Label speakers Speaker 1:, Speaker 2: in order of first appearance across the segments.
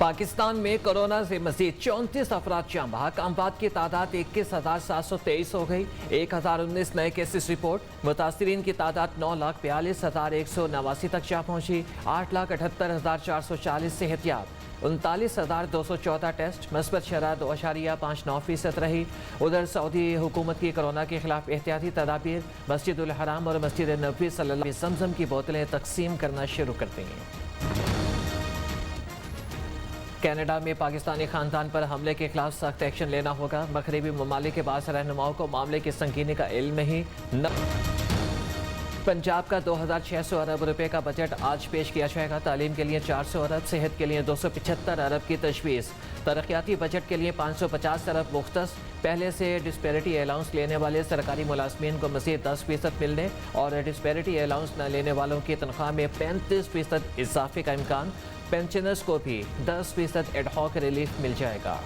Speaker 1: पाकिस्तान में कोरोना से मजीद 34 अफराद जाँ बहक, अमवात की तादाद 21,723 हो गई। 1019 नए केसेस रिपोर्ट। मुतासरीन की तादाद 9,42,189 तक जा पहुंची। 8,78,440 सेहतियाब। 39,214 टेस्ट। मस्बत शरह 2.59% रही। उधर सऊदी हुकूमत की कोरोना के खिलाफ एहतियाती तदाबीर। मस्जिद उल हराम और मस्जिद नबवी सल्लल्लाहु अलैहि वसल्लम की बोतलें तकसीम करना शुरू कर दी हैं। कनाडा में पाकिस्तानी खानदान पर हमले के खिलाफ सख्त एक्शन लेना होगा। मगरबी ममालिक के बाद रहनुमाओं को मामले की संगीनी का इल्म नहीं। पंजाब का 2,600 अरब रुपए का बजट आज पेश किया जाएगा। तालीम के लिए 400 अरब, सेहत के लिए 275 अरब की तजवीज़। तरक्याती बजट के लिए 550 अरब मुख्तस। पहले से डिस्पैरिटी अलाउंस लेने वाले सरकारी मुलाजमीन को मज़ीद 10% मिलने और डिस्पैरिटी अलाउंस न लेने वालों की तनख्वाह में 35% इजाफे का इम्कान। पेंशनर्स को भी 10% एडहॉक रिलीफ मिल जाएगा।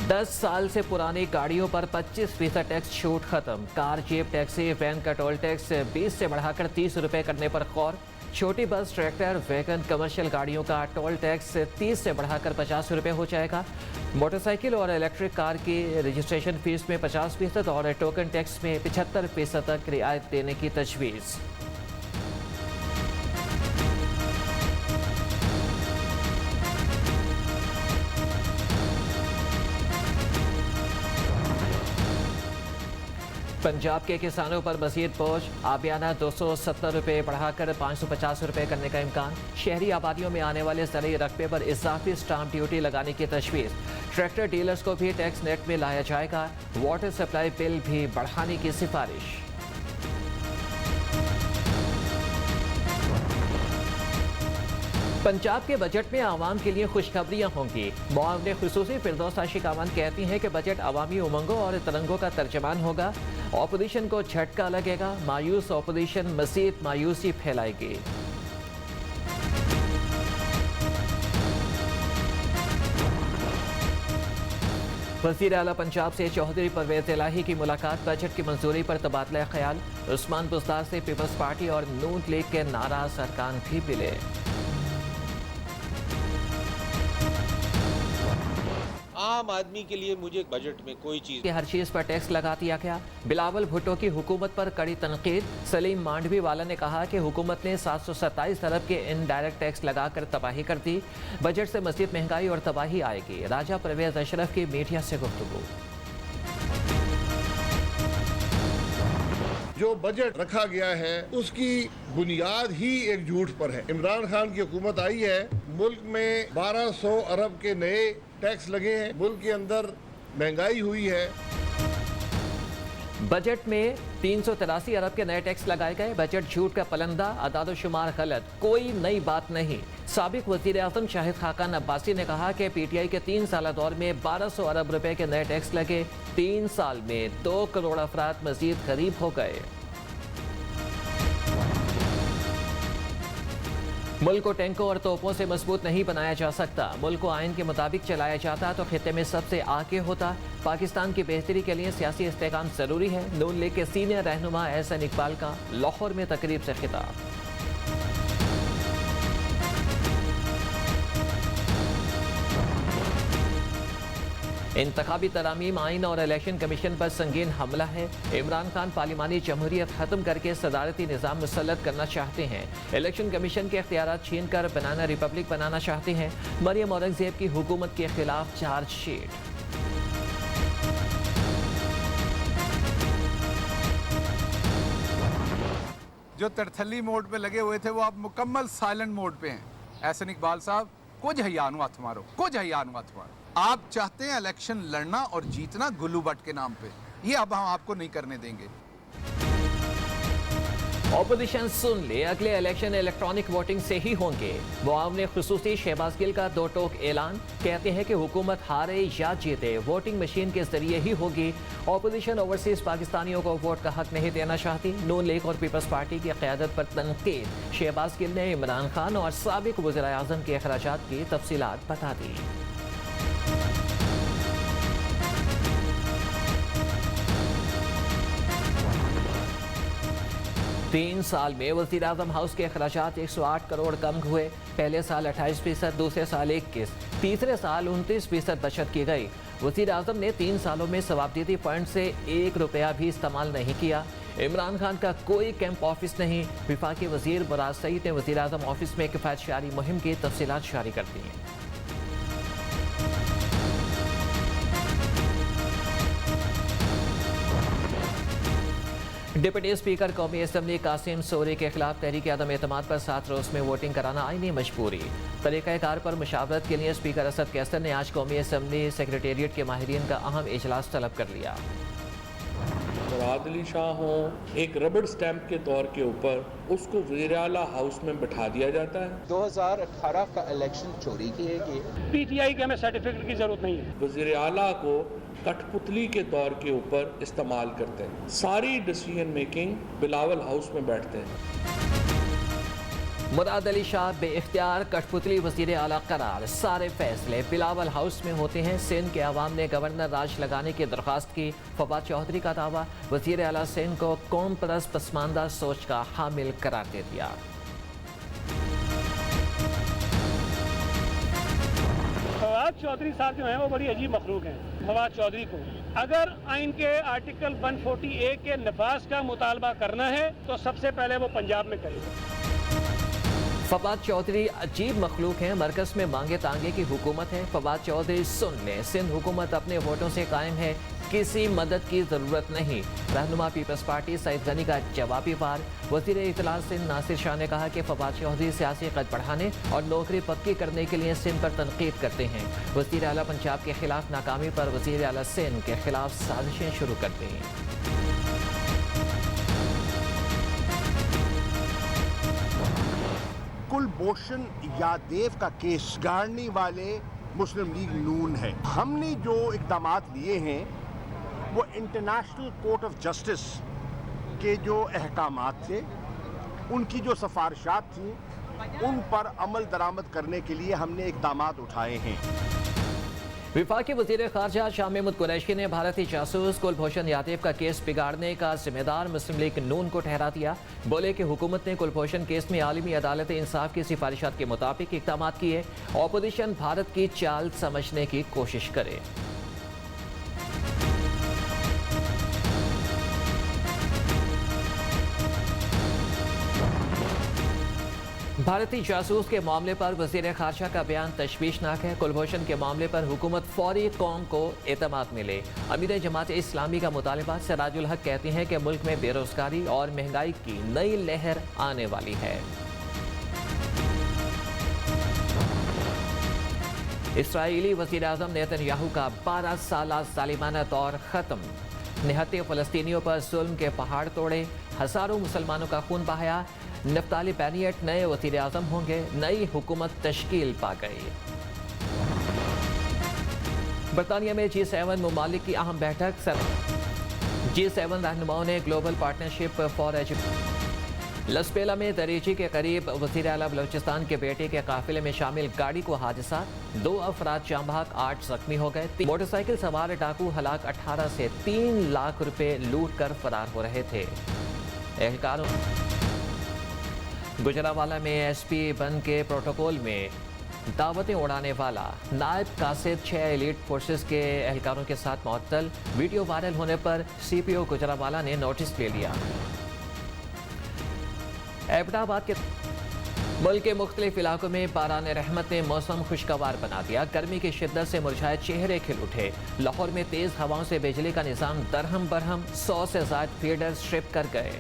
Speaker 1: दस साल से पुरानी गाड़ियों पर 25% टैक्स छूट खत्म। कार, जीप, टैक्सी, वैन का टोल टैक्स 20 से बढ़ाकर 30 रुपए करने पर गौर। छोटी बस, ट्रैक्टर, वैगन, कमर्शियल गाड़ियों का टोल टैक्स 30 से बढ़ाकर 50 रुपए हो जाएगा। मोटरसाइकिल और इलेक्ट्रिक कार की रजिस्ट्रेशन फीस में 50% और टोकन टैक्स में 75% तक रियायत देने की तजवीज़। पंजाब के किसानों पर मजीद बोझ। आबियाना 270 रुपये बढ़ाकर 550 रुपये करने का इम्कान। शहरी आबादियों में आने वाले ज़रूरी रकबे पर इजाफी स्टाम्प ड्यूटी लगाने की तजवीज़। ट्रैक्टर डीलर्स को भी टैक्स नेट में लाया जाएगा। वाटर सप्लाई बिल भी बढ़ाने की सिफारिश। पंजाब के बजट में आवाम के लिए खुशखबरियां होंगी। मुआवने खुसूसी फिरदौस आशिक अमान कहती हैं कि बजट अवामी उमंगों और तरंगों का तर्जमान होगा। ऑपोजिशन को झटका लगेगा। मायूस ऑपोजिशन मजीद मायूसी फैलाएगी। वज़ीर आला पंजाब से चौधरी परवेज इलाही की मुलाकात। बजट की मंजूरी पर तबादला ख्याल। उस्मान बुज़दार से पीपल्स पार्टी और नून लीग के नाराज अरकान भी मिले।
Speaker 2: आम आदमी के लिए मुझे बजट में कोई चीज
Speaker 1: हर चीज पर टैक्स लगा दिया गया। बिलावल भुट्टो की हुकूमत पर कड़ी तनकीद। सलीम मांडवी वाला ने कहा कि हुकूमत ने 727 अरब के इनडायरेक्ट टैक्स लगाकर तबाही कर दी। बजट से मज़ीद महंगाई और तबाही आएगी। राजा परवेज अशरफ की मीडिया से गुफ्तगू।
Speaker 3: जो बजट रखा गया है उसकी बुनियाद ही एक झूठ पर है। इमरान खान की हुकूमत आई है, मुल्क में 1200 अरब के नए टैक्स लगे हैं, मुल्क के अंदर महंगाई हुई है।
Speaker 1: बजट में 383 अरब के नए टैक्स लगाए गए। बजट झूठ का पलंदा, अदाद-ओ-शुमार गलत, कोई नई बात नहीं। साबिक वज़ीर आज़म शाहिद खाकान अब्बासी ने कहा कि पीटीआई के 3 साल दौर में 1200 अरब रुपए के नए टैक्स लगे। 3 साल में 2 करोड़ अफराद मजीद गरीब हो गए। मुल्क को टैंकों और तोपों से मजबूत नहीं बनाया जा सकता। मुल्क को आइन के मुताबिक चलाया जाता तो खित्ते में सबसे आगे होता। पाकिस्तान की बेहतरी के लिए सियासी इस्तेकाम जरूरी है। नून लीग के सीनियर रहनुमा एहसन इकबाल का लाहौर में तकरीब से खिताब। इंतखाबी तरामीम, आइन और इलेक्शन कमीशन पर संगीन हमला है। इमरान खान पार्लिमानी जमहूरियत खत्म करके सदारती निज़ाम मुसल्लत करना चाहते हैं। इलेक्शन कमीशन के इख्तियारात छीन कर बनाना रिपब्लिक बनाना चाहते हैं। मरियम औरंगजेब की हुकूमत के खिलाफ चार्जशीट।
Speaker 4: जो तरथली मोड पे लगे हुए थे वो अब मुकम्मल साइलेंट मोड पे हैं। एहसन इकबाल साहब, कुछ हयानु हथ मारो, कुछ हयानु हथ मारो। आप चाहते हैं इलेक्शन लड़ना और जीतना गुल्लू भट्ट के नाम पे, ये अब हम आपको नहीं करने देंगे।
Speaker 1: ऑपोजिशन सुन ले, अगले इलेक्शन इलेक्ट्रॉनिक वोटिंग से ही होंगे। मुआवने खुसूसी शहबाज गिल का 2 टोक ऐलान। कहते हैं कि हुकूमत हारे या जीते वोटिंग मशीन के जरिए ही होगी। ऑपोजिशन ओवरसीज पाकिस्तानियों को वोट का हक नहीं देना चाहती। नून लीग और पीपल्स पार्टी की क़यादत पर तनकीद। शहबाज गिल ने इमरान खान और साबिक वज़ीर आज़म के अखराजात की तफसीलात बता दी। 3 साल में वज़ीर आज़म हाउस के अखराजात 108 करोड़ कम हुए। पहले साल 28%, दूसरे साल 21%, तीसरे साल 29% बचत की गई। वज़ीर आज़म ने 3 सालों में सवाबदीदी फंड से 1 रुपया भी इस्तेमाल नहीं किया। इमरान खान का कोई कैंप ऑफिस नहीं। विफाकी वज़ीर मुराद सईद ने वज़ीर आज़म ऑफिस में किफ़ायतशारी मुहिम की तफसीलात जारी कर दी हैं। डिप्टी स्पीकर कौमी असम्बली कासिम सोरी के खिलाफ तहरीक अदम एतमाद पर 7 रोज में वोटिंग कराना आईनी मजबूरी। तरीक़ाकार पर मुशावरत के लिए स्पीकर असद कैसर ने आज कौमी असम्बली सेक्रेटेरिएट के माहिरीन का अहम इजलास तलब कर लिया।
Speaker 5: मुराद अली शाह हों, एक रबड़ स्टैंप के तौर के ऊपर उसको वज़ीर आला हाउस में बिठा दिया जाता है।
Speaker 6: 2018 का इलेक्शन चोरी किए गए।
Speaker 7: पीटीआई के हमें सर्टिफिकेट की जरूरत नहीं है।
Speaker 5: वज़ीर आला को कठपुतली के तौर के ऊपर इस्तेमाल करते हैं। सारी डिसीजन मेकिंग बिलावल हाउस में बैठते हैं।
Speaker 1: मुराद अली शाह बेइख्तियार कठपुतली वज़ीर आला करार। सारे फैसले बिलावल हाउस में होते हैं। सिंध के अवाम ने गवर्नर राज लगाने की दरख्वास्त की। फवाद चौधरी का दावा, वज़ीर आला सिंध को कौम परस्त पसमानदा सोच का हामिल करार दे दिया।
Speaker 7: फवाद चौधरी साहब जो हैं वो बड़ी अजीब मखलूक हैं। फवाद चौधरी को अगर आइन के आर्टिकल 140A के नफाज का मुतालबा करना है तो सबसे पहले वो पंजाब में करेगा।
Speaker 1: फवाद चौधरी अजीब मखलूक हैं। मरकज में मांगे तांगे की हुकूमत है। फवाद चौधरी सुन लें, सिंध हुकूमत अपने वोटों से कायम है, किसी मदद की जरूरत नहीं। रहनुमा पीपल्स पार्टी सईद गनी का जवाबी वार। वज़ीर इत्तलात सिंध नासिर शाह ने कहा कि फवाद चौधरी सियासी कद बढ़ाने और नौकरी पक्की करने के लिए सिंध पर तनकीद करते हैं। वज़ीर आला पंजाब के खिलाफ नाकामी पर वज़ीर आला सिंध के खिलाफ साजिशें शुरू कर दी।
Speaker 8: कुलभूषण यादव का केस गाड़ने वाले मुस्लिम लीग नून है। हमने जो इक़दामात लिए हैं वो इंटरनेशनल कोर्ट ऑफ जस्टिस के जो अहकामात थे, उनकी जो सिफारिशात थी, उन पर अमल दरामद करने के लिए हमने इक़दामात उठाए हैं।
Speaker 1: विफाकी वज़ीर ख़ारजा शाह महमूद कुरैशी ने भारतीय जासूस कुलभूषण यादव का केस बिगाड़ने का जिम्मेदार मुस्लिम लीग नून को ठहरा दिया। बोले कि हुकूमत ने कुलभूषण केस में आलमी अदालत इंसाफ की सिफारिशात के मुताबिक इक़दामात किए। ऑपोजिशन भारत की चाल समझने की कोशिश करे। भारतीय जासूस के मामले पर वज़ीर ख़ारजा का बयान तशवीशनाक है। कुलभूषण के मामले पर हुकूमत फौरी कौम को एतमाद मिले। अमीर जमात इस्लामी का मुतालबा। सिराजुल हक कहती हैं कि मुल्क में बेरोजगारी और महंगाई की नई लहर आने वाली है। इसराइली वज़ीर आज़म नेतन्याहू का 12 साला ज़ालिमाना दौर ख़त्म। निहत्ते फ़लस्तीनियों पर जुल्म के पहाड़ तोड़े, हज़ारों मुसलमानों का खून बहाया। नफ्ताली बेनियट नए वज़ीर आज़म होंगे। नई हुकूमत तश्कील पा गई। बरतानिया में G7 ममालिक की अहम बैठक। G7 रहनुमाओं ने global partnership for education. Lasbela में दरीची के करीब वज़ीर आला बलोचिस्तान के बेटे के काफिले में शामिल गाड़ी को हादसा। 2 अफराद जाम बहक, 8 जख्मी हो गए। मोटरसाइकिल सवार डाकू हलाक। 18 से 3 लाख रुपए लूट कर फरार हो रहे थे। एहलकारों गुजरावाला में SP बन के प्रोटोकॉल में दावतें उड़ाने वाला नायब कासिद 6 एलीट फोर्सेस के एहलकारों के साथ मुअत्तल। वीडियो वायरल होने पर CPO गुजरावाला ने नोटिस ले लिया। एबटाबाद के मुल्क के मुख्तलिफ इलाकों में बारान रहमत ने मौसम खुशगवार बना दिया। गर्मी की शिद्दत से मुरझाए चेहरे खिल उठे। लाहौर में तेज हवाओं से बिजली का निज़ाम दरहम बरहम। 100 से ज़ायद फीडर स्ट्रिप कर गए।